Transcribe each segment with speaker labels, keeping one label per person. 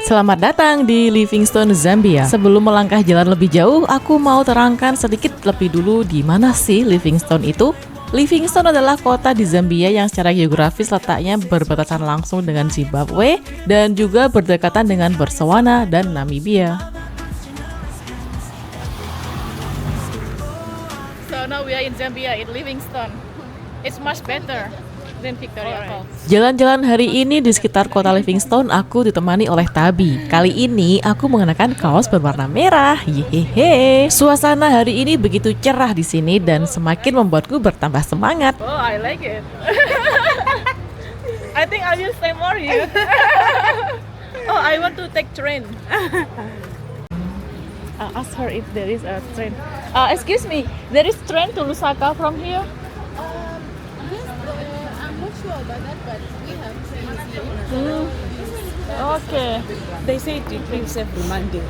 Speaker 1: Selamat datang di Livingstone, Zambia. Sebelum melangkah jalan lebih jauh, aku mau terangkan sedikit lebih dulu di mana sih Livingstone itu. Livingstone adalah kota di Zambia yang secara geografis letaknya berbatasan langsung dengan Zimbabwe dan juga berdekatan dengan Botswana dan Namibia.
Speaker 2: So now we are in Zambia, in Livingstone. It's much better than Victoria Falls.
Speaker 1: Jalan-jalan hari ini di sekitar kota Livingstone aku ditemani oleh Tabi. Kali ini aku mengenakan kaos berwarna merah. Yehehe. Suasana hari ini begitu cerah di sini dan semakin membuatku bertambah semangat.
Speaker 2: Oh, I like it. I think I will stay more here. Oh, I want to take train. I'll ask her if there is a train. Excuse me, there is train to Lusaka from here?
Speaker 3: I'm not sure about that, but we have trains here.
Speaker 2: Okay.
Speaker 3: They say it trains every Monday.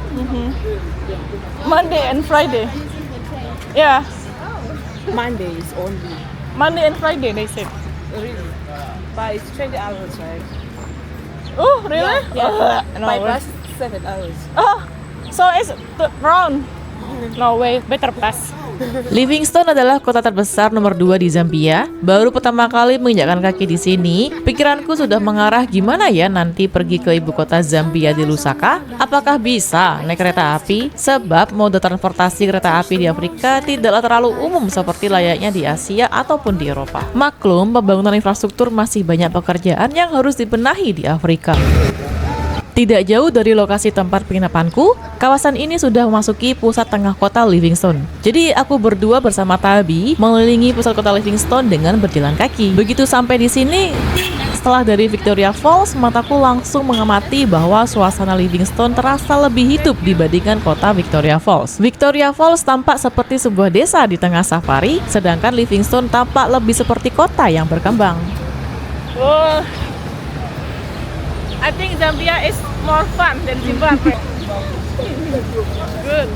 Speaker 2: Monday and Friday.
Speaker 3: Using the train.
Speaker 2: Yeah,
Speaker 3: Monday is only.
Speaker 2: Monday and Friday they said.
Speaker 3: Really? But it's 20 hours, right?
Speaker 2: Oh, really?
Speaker 3: Yeah.
Speaker 2: No
Speaker 3: By
Speaker 2: way.
Speaker 3: bus, 7 hours.
Speaker 2: Oh, so it's round. No way, better pass.
Speaker 1: Livingstone adalah kota terbesar nomor 2 di Zambia. Baru pertama kali menginjakkan kaki di sini, pikiranku sudah mengarah gimana ya nanti pergi ke ibu kota Zambia di Lusaka. Apakah bisa naik kereta api? Sebab moda transportasi kereta api di Afrika tidaklah terlalu umum seperti layaknya di Asia ataupun di Eropa. Maklum, pembangunan infrastruktur masih banyak pekerjaan yang harus dibenahi di Afrika. Tidak jauh dari lokasi tempat penginapanku, kawasan ini sudah memasuki pusat tengah kota Livingstone. Jadi aku berdua bersama Tabi mengelilingi pusat kota Livingstone dengan berjalan kaki. Begitu sampai di sini, setelah dari Victoria Falls, mataku langsung mengamati bahwa suasana Livingstone terasa lebih hidup dibandingkan kota Victoria Falls. Victoria Falls tampak seperti sebuah desa di tengah safari, sedangkan Livingstone tampak lebih seperti kota yang berkembang.
Speaker 2: Oh, I think Zambia is more fun than Zimbabwe. Good.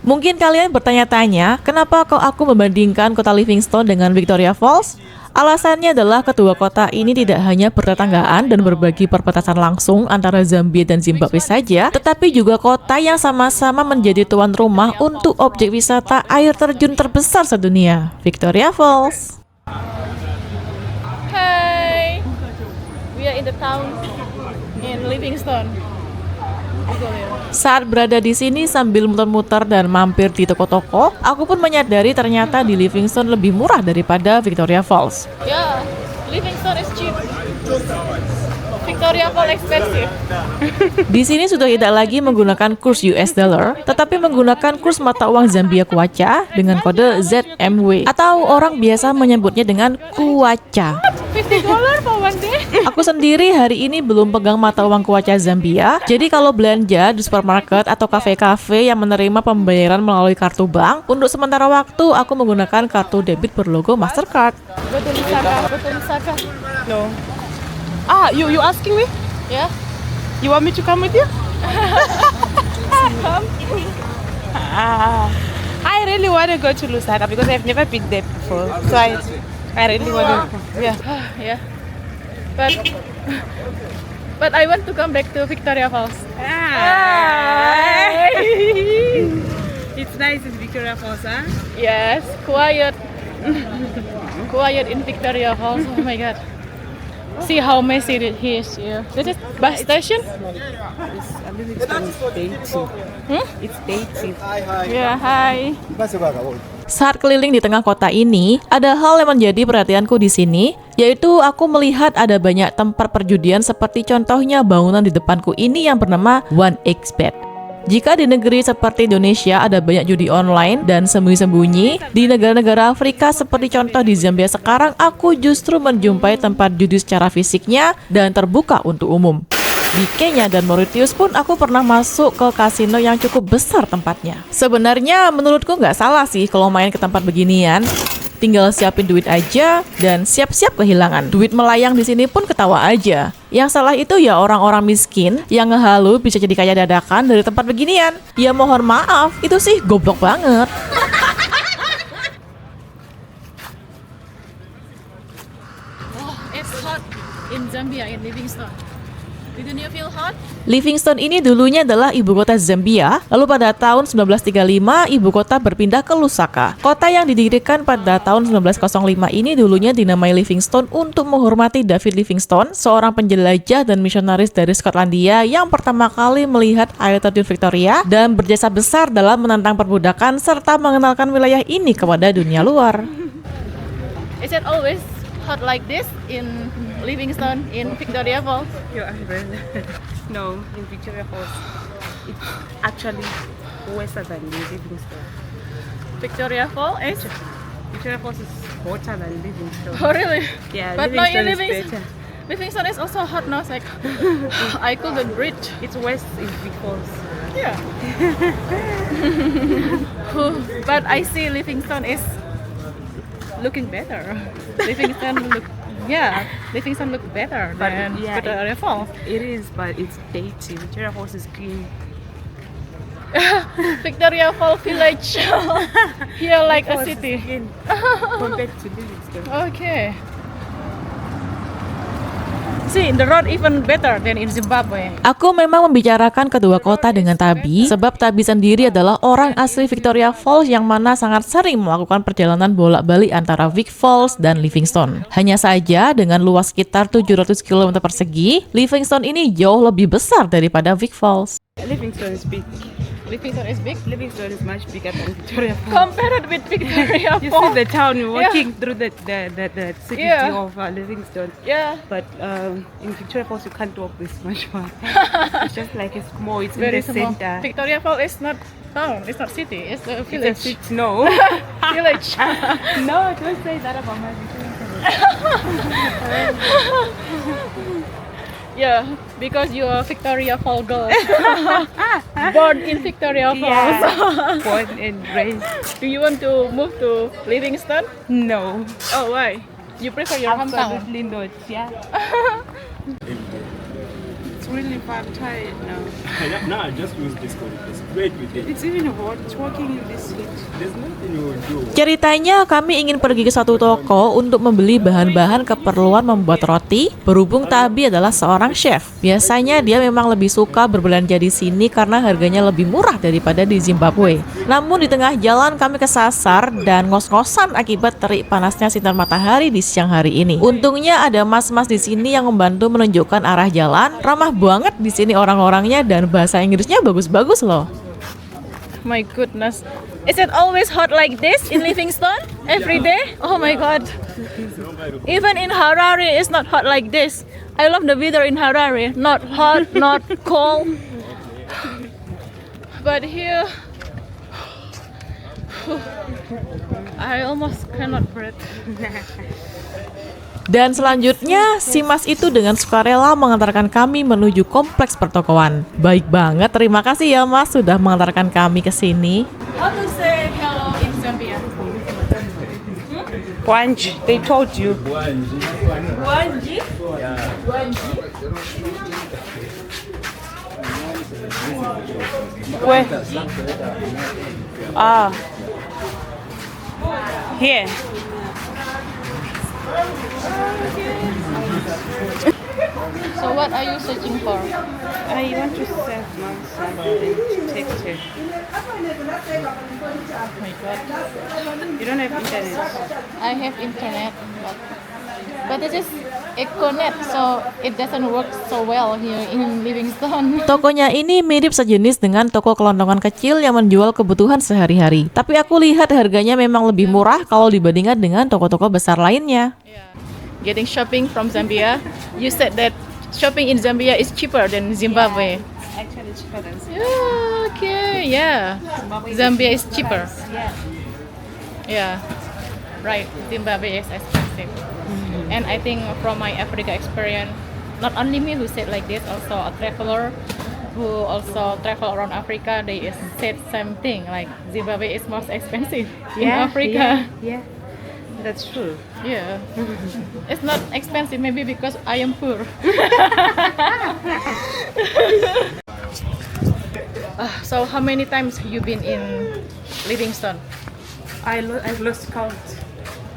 Speaker 1: Mungkin kalian bertanya-tanya, kenapa kok aku membandingkan kota Livingstone dengan Victoria Falls? Alasannya adalah kedua kota ini tidak hanya bertetanggaan dan berbagi perbatasan langsung antara Zambia dan Zimbabwe saja, tetapi juga kota yang sama-sama menjadi tuan rumah untuk objek wisata air terjun terbesar sedunia, Victoria Falls.
Speaker 2: Hey, we are in the town in Livingstone.
Speaker 1: Saat berada di sini sambil muter-muter dan mampir di toko-toko, aku pun menyadari ternyata di Livingstone lebih murah daripada Victoria Falls.
Speaker 2: Yeah, Livingstone is cheap. Victoria Falls expensive.
Speaker 1: Di sini sudah tidak lagi menggunakan kurs US dollar, tetapi menggunakan kurs mata uang Zambia Kwacha dengan kode ZMW atau orang biasa menyebutnya dengan Kwacha.
Speaker 2: $50 for one day.
Speaker 1: Aku sendiri hari ini belum pegang mata uang Kwacha Zambia, jadi kalau belanja di supermarket atau kafe-kafe yang menerima pembayaran melalui kartu bank, untuk sementara waktu aku menggunakan kartu debit berlogo Mastercard.
Speaker 2: Go to Lusaka. Go to Lusaka.
Speaker 3: No. Ah, you asking me?
Speaker 2: Yeah.
Speaker 3: You want me to come with you?
Speaker 2: Come.
Speaker 3: I really want to go to Lusaka because I've never been there before. So I really want to. Yeah.
Speaker 2: Yeah. But I want to come back to Victoria Falls.
Speaker 3: It's nice in Victoria Falls, huh?
Speaker 2: Yes, quiet. Quiet in Victoria Falls. Oh my god. See how messy it is here. This is bus station?
Speaker 3: It's dating. It's dating.
Speaker 2: Yeah, hi.
Speaker 1: Saat keliling di tengah kota ini, ada hal yang menjadi perhatianku di sini, yaitu aku melihat ada banyak tempat perjudian seperti contohnya bangunan di depanku ini yang bernama 1xBet. Jika di negeri seperti Indonesia ada banyak judi online dan sembunyi-sembunyi, di negara-negara Afrika seperti contoh di Zambia sekarang, aku justru menjumpai tempat judi secara fisiknya dan terbuka untuk umum. Di Kenya dan Mauritius pun aku pernah masuk ke kasino yang cukup besar tempatnya. Sebenarnya menurutku nggak salah sih kalau main ke tempat beginian. Tinggal siapin duit aja dan siap-siap kehilangan. Duit melayang di sini pun ketawa aja. Yang salah itu ya orang-orang miskin yang ngehalu bisa jadi kaya dadakan dari tempat beginian. Ya mohon maaf, itu sih goblok banget.
Speaker 2: Oh, it's hot in Zambia, in Livingstone. Didn't you feel hot?
Speaker 1: Livingstone ini dulunya adalah ibu kota Zambia, lalu pada tahun 1935 ibu kota berpindah ke Lusaka. Kota yang didirikan pada tahun 1905 ini dulunya dinamai Livingstone untuk menghormati David Livingstone, seorang penjelajah dan misionaris dari Skotlandia yang pertama kali melihat air terjun Victoria dan berjasa besar dalam menantang perbudakan serta mengenalkan wilayah ini kepada dunia luar.
Speaker 2: Is it always hot like this in Livingstone, in Victoria Falls?
Speaker 3: Your umbrella. No, in Victoria Falls, it's actually worse than Livingstone.
Speaker 2: Victoria Falls is?
Speaker 3: Victoria Falls is hotter than Livingstone.
Speaker 2: Oh really?
Speaker 3: Yeah,
Speaker 2: But not in
Speaker 3: Livingstone is
Speaker 2: Livingstone.
Speaker 3: better.
Speaker 2: Livingstone is also hot now. It's like I couldn't breathe.
Speaker 3: It's worse in Big Falls.
Speaker 2: Yeah. But I see Livingstone is looking better. Livingstone look better
Speaker 3: But
Speaker 2: than
Speaker 3: yeah,
Speaker 2: Victoria Falls.
Speaker 3: It is, but it's dirty. Victoria Falls is clean.
Speaker 2: Victoria Falls village here like a
Speaker 3: Falls is
Speaker 2: city.
Speaker 3: clean compared to Livingstone.
Speaker 2: Okay. See, the road even better than in Zimbabwe.
Speaker 1: Aku memang membicarakan kedua kota dengan Tabi, sebab Tabi sendiri adalah orang asli Victoria Falls yang mana sangat sering melakukan perjalanan bolak-balik antara Vic Falls dan Livingstone. Hanya saja dengan luas sekitar 700 km persegi, Livingstone ini jauh lebih besar daripada Vic Falls.
Speaker 3: Livingstone is big.
Speaker 2: Livingstone is big
Speaker 3: Livingstone is much bigger than Victoria Falls.
Speaker 2: compared with Victoria
Speaker 3: You see
Speaker 2: Falls.
Speaker 3: the town walking through the city
Speaker 2: Yeah.
Speaker 3: of Livingstone.
Speaker 2: Yeah,
Speaker 3: But in Victoria Falls, you can't walk this much far. It's just like it's small. It's
Speaker 2: very
Speaker 3: in the
Speaker 2: small.
Speaker 3: center.
Speaker 2: Victoria Falls is not town. It's not city. It's a
Speaker 3: It's a
Speaker 2: village.
Speaker 3: city. No.
Speaker 2: Village.
Speaker 3: No, don't say that about my Victoria Falls.
Speaker 2: Yeah, because you are Victoria Falls girl. Born in Victoria Falls.
Speaker 3: Yeah. Born and raised.
Speaker 2: Do you want to move to Livingstone?
Speaker 3: No.
Speaker 2: Oh, why? You prefer your hometown?
Speaker 3: Absolutely not. Yeah. It's really fun. I'm tired now.
Speaker 4: No, I just use this code. It's great with it.
Speaker 3: It's even hot walking in this heat.
Speaker 4: There's nothing you will do.
Speaker 1: Ceritanya kami ingin pergi ke satu toko untuk membeli bahan-bahan keperluan membuat roti. Berhubung Tabi adalah seorang chef, biasanya dia memang lebih suka berbelanja di sini karena harganya lebih murah daripada di Zimbabwe. Namun di tengah jalan kami kesasar dan ngos-ngosan akibat terik panasnya sinar matahari di siang hari ini. Untungnya ada mas-mas di sini yang membantu menunjukkan arah jalan. Ramah banget di sini orang-orangnya dan bahasa Inggrisnya bagus-bagus loh.
Speaker 2: My goodness. Is it always hot like this in Livingstone? Every day? Oh my god. Even in Harare, it's not hot like this. I love the weather in Harare. Not hot, not cold. But here, I almost cannot breathe.
Speaker 1: Dan selanjutnya, si mas itu dengan sukarela mengantarkan kami menuju kompleks pertokoan. Baik banget, terima kasih ya mas sudah mengantarkan kami ke sini.
Speaker 2: How to say hello in Zambia?
Speaker 3: Wanji, they told you.
Speaker 2: Wanji?
Speaker 3: Where? Ah. Here.
Speaker 2: So what are you searching for?
Speaker 3: I want to send mom something to text her.
Speaker 2: Oh my god.
Speaker 3: You don't have internet.
Speaker 2: I have internet, but it is Econet, so it doesn't work so well here in Livingstone.
Speaker 1: Tokonya ini mirip sejenis dengan toko kelontongan kecil yang menjual kebutuhan sehari-hari. Tapi aku lihat harganya memang lebih murah kalau dibandingkan dengan toko-toko besar lainnya.
Speaker 2: Getting shopping from Zambia, you said that shopping in Zambia is cheaper than Zimbabwe.
Speaker 3: Actually, it's cheaper than
Speaker 2: Yeah, okay, yeah. Zambia is cheaper.
Speaker 3: Yeah.
Speaker 2: Yeah, right. Zimbabwe is expensive. And I think from my Africa experience, not only me who said like this, also a traveler who also travel around Africa, they said same thing. Like Zimbabwe is most expensive in Africa.
Speaker 3: Yeah. That's true.
Speaker 2: Yeah. It's not expensive maybe because I am poor. So how many times you been in Livingstone?
Speaker 3: I've lost count.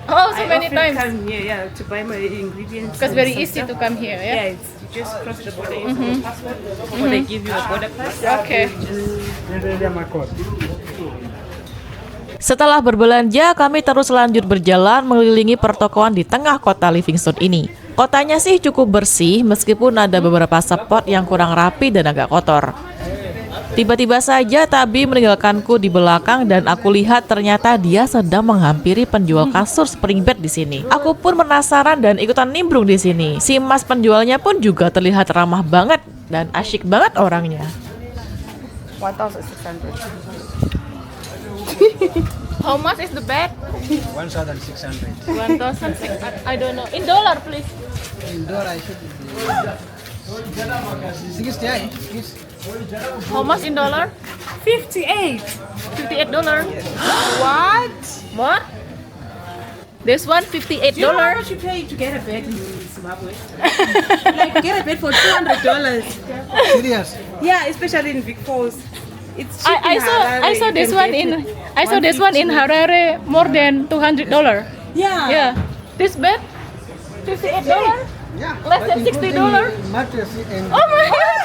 Speaker 2: Oh, so
Speaker 3: I
Speaker 2: many
Speaker 3: often
Speaker 2: times.
Speaker 3: come here, to buy my ingredients.
Speaker 2: Because
Speaker 3: and
Speaker 2: very
Speaker 3: some
Speaker 2: easy
Speaker 3: stuff.
Speaker 2: to come here, yeah?
Speaker 3: Yeah, it's just cross the border using your passport, or they give you a border pass.
Speaker 2: Okay.
Speaker 1: Setelah berbelanja, kami terus lanjut berjalan mengelilingi pertokoan di tengah kota Livingstone ini. Kotanya sih cukup bersih meskipun ada beberapa spot yang kurang rapi dan agak kotor. Tiba-tiba saja Tabi meninggalkanku di belakang dan aku lihat ternyata dia sedang menghampiri penjual kasur spring bed di sini. Aku pun penasaran dan ikutan nimbrung di sini. Si mas penjualnya pun juga terlihat ramah banget dan asyik banget orangnya.
Speaker 3: 1,600.
Speaker 2: How much is the bed?
Speaker 5: 1,600.
Speaker 2: 1,600. I don't know. In dollar, please.
Speaker 5: Indoor I should be 60.
Speaker 2: How much in dollar?
Speaker 3: 58.
Speaker 2: $58.
Speaker 3: What?
Speaker 2: What? This one $58.
Speaker 3: Do you know how much you pay to get a bed in Zimbabwe? Like get a bed for $200.
Speaker 5: Serious?
Speaker 3: Yeah, especially in Vic Falls. It's cheap
Speaker 2: I
Speaker 3: in
Speaker 2: saw
Speaker 3: Harare.
Speaker 2: I saw
Speaker 3: You
Speaker 2: this
Speaker 3: can
Speaker 2: one
Speaker 3: get
Speaker 2: in
Speaker 3: it
Speaker 2: I saw this one in
Speaker 3: 150.
Speaker 2: Harare more than $200.
Speaker 3: Yeah.
Speaker 2: Yeah. This bed $58.
Speaker 5: Yeah.
Speaker 2: Less than $60.
Speaker 5: Mattress and
Speaker 2: Oh my god.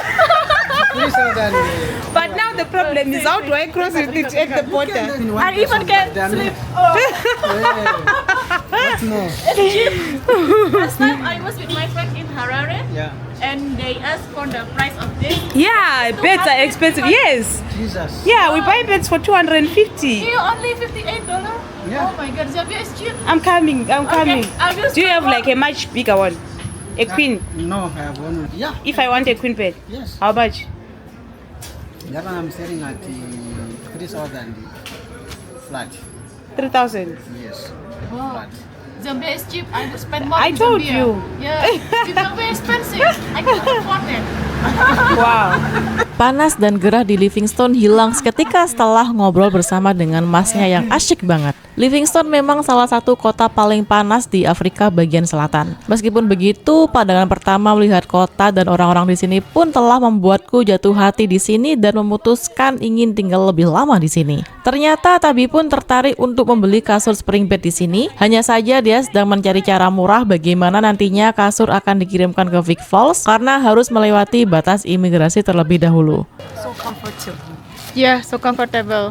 Speaker 5: 3,000.
Speaker 3: But now the problem is how do I cross it at the border?
Speaker 2: I even can sleep.
Speaker 5: What's more?
Speaker 2: Last time I was with my friend in Harare
Speaker 5: Yeah.
Speaker 2: and they asked for the price of this.
Speaker 3: Yeah, beds are expensive. Yes.
Speaker 5: Jesus.
Speaker 3: Yeah, we buy beds for $250.
Speaker 2: You only $58?
Speaker 5: Yeah.
Speaker 2: Oh my god, Zambia is cheap.
Speaker 3: I'm coming.
Speaker 2: Okay, I will
Speaker 3: Do you have
Speaker 2: stop.
Speaker 3: like a much bigger one? A queen.
Speaker 5: No, I have one. Yeah.
Speaker 3: If I want a queen bed,
Speaker 5: Yes.
Speaker 3: how much?
Speaker 5: That one I'm selling at 3,000 flat.
Speaker 3: 3,000.
Speaker 5: Yes.
Speaker 2: Wow.
Speaker 5: Flat.
Speaker 2: Zambia is cheap. I would spend more
Speaker 3: I
Speaker 2: in
Speaker 3: told
Speaker 2: Zambia.
Speaker 3: you.
Speaker 2: Yeah. Zimbabwe is expensive. I cannot afford it.
Speaker 3: Wow.
Speaker 1: Panas dan gerah di Livingstone hilang seketika setelah ngobrol bersama dengan masnya yang asyik banget. Livingstone memang salah satu kota paling panas di Afrika bagian selatan. Meskipun begitu, pandangan pertama melihat kota dan orang-orang di sini pun telah membuatku jatuh hati di sini dan memutuskan ingin tinggal lebih lama di sini. Ternyata Tabi pun tertarik untuk membeli kasur spring bed di sini. Hanya saja dia sedang mencari cara murah bagaimana nantinya kasur akan dikirimkan ke Vic Falls karena harus melewati batas imigrasi terlebih dahulu.
Speaker 3: So comfortable.
Speaker 2: Yeah, so comfortable.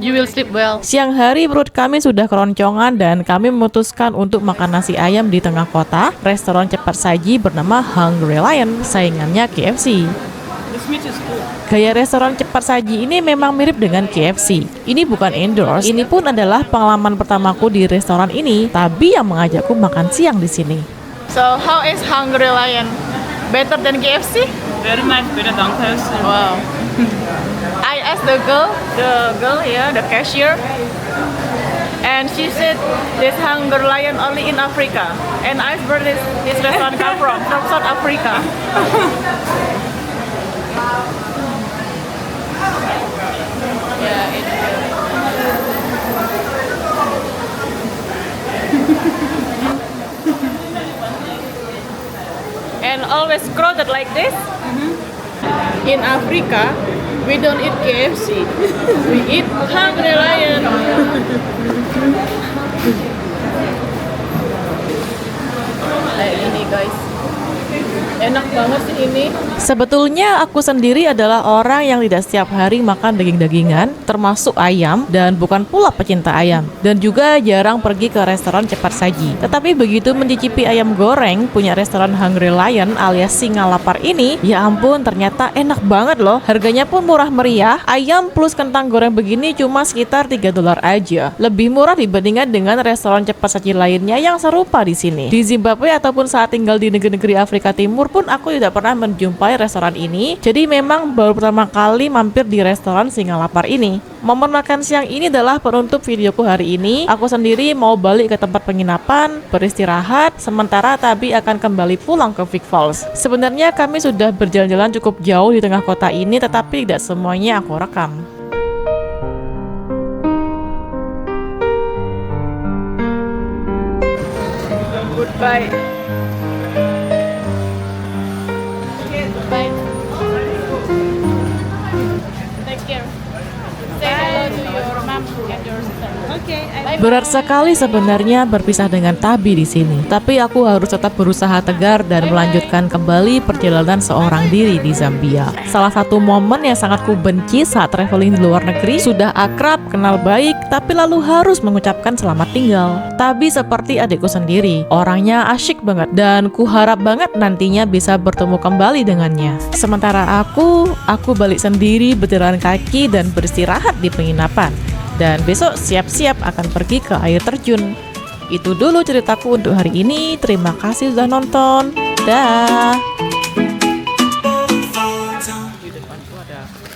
Speaker 2: You will sleep well.
Speaker 1: Siang hari perut kami sudah keroncongan dan kami memutuskan untuk makan nasi ayam di tengah kota, restoran cepat saji bernama Hungry Lion, saingannya KFC.
Speaker 3: This meat is good.
Speaker 1: Gaya restoran cepat saji ini memang mirip dengan KFC. Ini bukan endorse, ini pun adalah pengalaman pertamaku di restoran ini. Tabi yang mengajakku makan siang di sini.
Speaker 2: So how is Hungry Lion? Better than KFC?
Speaker 3: Very much better than KFC.
Speaker 2: Wow. I asked the girl here, the cashier, and she said this Hungry Lion only in Africa. And I asked where this restaurant come from South Africa. Yeah, and always crowded like this. In Africa, we don't eat KFC. We eat Hungry Lion. Kayak ini guys. Enak banget sih ini.
Speaker 1: Sebetulnya aku sendiri adalah orang yang tidak setiap hari makan daging-dagingan, termasuk ayam, dan bukan pula pecinta ayam. Dan juga jarang pergi ke restoran cepat saji. Tetapi begitu mencicipi ayam goreng punya restoran Hungry Lion alias Singa Lapar ini, ya ampun ternyata enak banget loh. Harganya pun murah meriah, ayam plus kentang goreng begini cuma sekitar $3 aja. Lebih murah dibandingkan dengan restoran cepat saji lainnya yang serupa di sini. Di Zimbabwe ataupun saat tinggal di negeri-negeri Afrika Timur pun aku tidak pernah menjumpai restoran ini. Jadi memang baru pertama kali mampir di restoran Singa Lapar ini. Momen makan siang ini adalah penutup videoku hari ini. Aku sendiri mau balik ke tempat penginapan, beristirahat, sementara Tabi akan kembali pulang ke Vic Falls. Sebenarnya kami sudah berjalan-jalan cukup jauh di tengah kota ini, tetapi tidak semuanya aku rekam.
Speaker 2: Goodbye. Bye. Take care. Say hello to your mom and your sister.
Speaker 3: Okay.
Speaker 1: Berat sekali sebenarnya berpisah dengan Tabi di sini. Tapi aku harus tetap berusaha tegar dan melanjutkan kembali perjalanan seorang diri di Zambia. Salah satu momen yang sangat ku benci saat traveling di luar negeri, sudah akrab, kenal baik, tapi lalu harus mengucapkan selamat tinggal. Tabi seperti adikku sendiri, orangnya asyik banget dan ku harap banget nantinya bisa bertemu kembali dengannya. Sementara aku balik sendiri berjalan kaki dan beristirahat di penginapan. Dan besok siap-siap akan pergi ke air terjun. Itu dulu ceritaku untuk hari ini. Terima kasih sudah nonton. Dah.